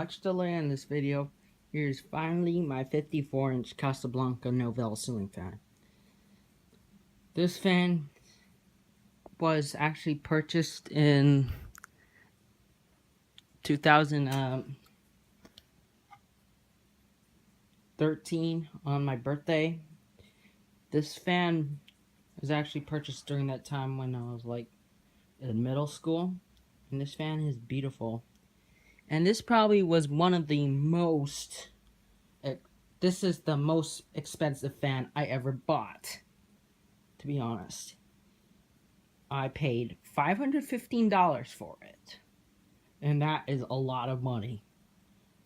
much delay in this video, here's finally my 54-inch Casablanca Nouvelle ceiling fan. This fan was actually purchased in 2013 on my birthday. This fan was actually purchased during that time when I was like in middle school, and this fan is beautiful. And this probably was one of the most, this is the most expensive fan I ever bought, to be honest. I paid $515 for it, and that is a lot of money,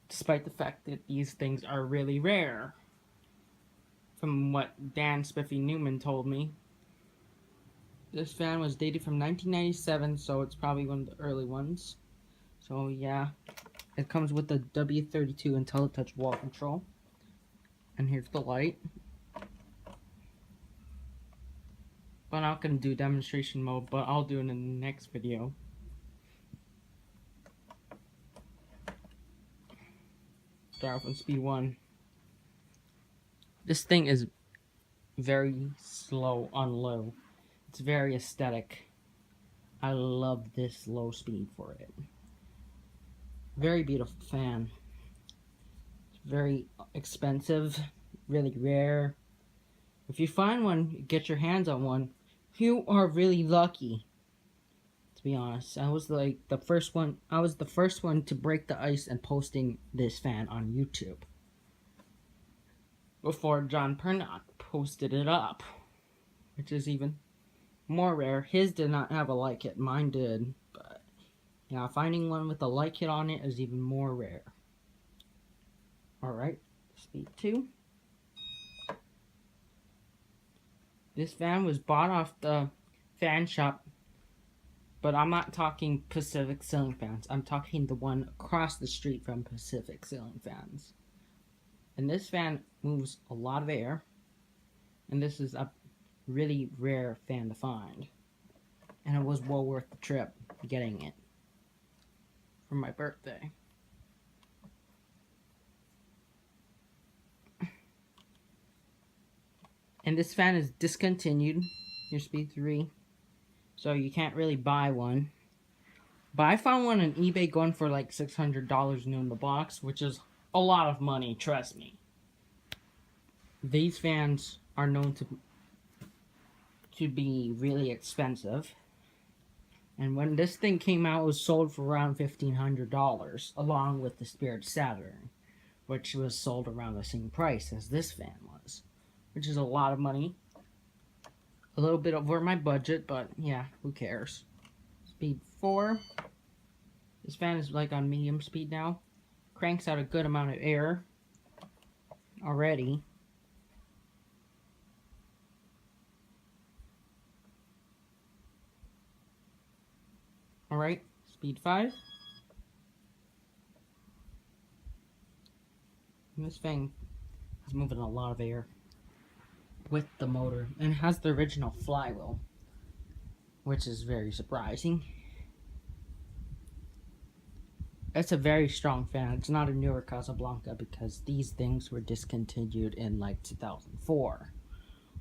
despite the fact that these things are really rare. From what Dan Spiffy Newman told me, this fan was dated from 1997, so it's probably one of the early ones. So yeah, it comes with the W32 IntelliTouch wall control. And here's the light. I'm not going to do demonstration mode, but I'll do it in the next video. Start off on speed 1. This thing is very slow on low. It's very aesthetic. I love this low speed for it. Very beautiful fan. It's very expensive, really rare. If you find one, get your hands on one, you are really lucky. To be honest, I was like the first one. I was the first one to break the ice and posting this fan on YouTube before John Pernot posted it up, which is even more rare. His did not have a light kit, mine did. Yeah, finding one with a light kit on it is even more rare. Alright, speed 2. This fan was bought off the fan shop, but I'm not talking Pacific Ceiling Fans. I'm talking the one across the street from Pacific Ceiling Fans. And this fan moves a lot of air, and this is a really rare fan to find. And it was well worth the trip getting it for my birthday. And this fan is discontinued. Here's speed 3. So you can't really buy one. But I found one on eBay going for like $600 new in the box, which is a lot of money, trust me. These fans are known to be really expensive. And when this thing came out, it was sold for around $1,500, along with the Spirit Saturn, which was sold around the same price as this fan was, which is a lot of money. A little bit over my budget, but yeah, who cares? Speed 4. This fan is like on medium speed now. Cranks out a good amount of air already. Alright, speed 5. And this thing is moving a lot of air with the motor, and it has the original flywheel, which is very surprising. It's a very strong fan. It's not a newer Casablanca because these things were discontinued in like 2004,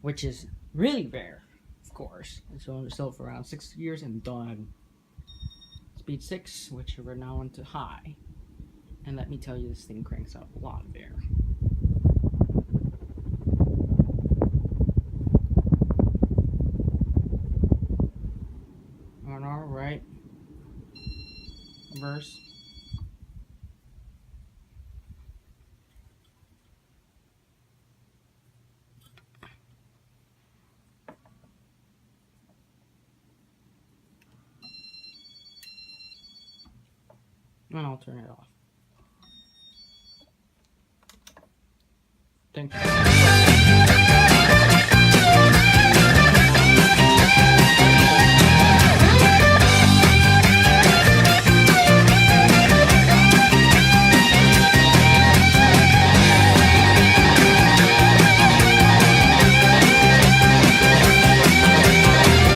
which is really rare, of course. It's only sold for around 6 years and done. Speed 6, which we're now into high. And let me tell you, this thing cranks out a lot of air. Alright. Reverse. And I'll turn it off. Thank you.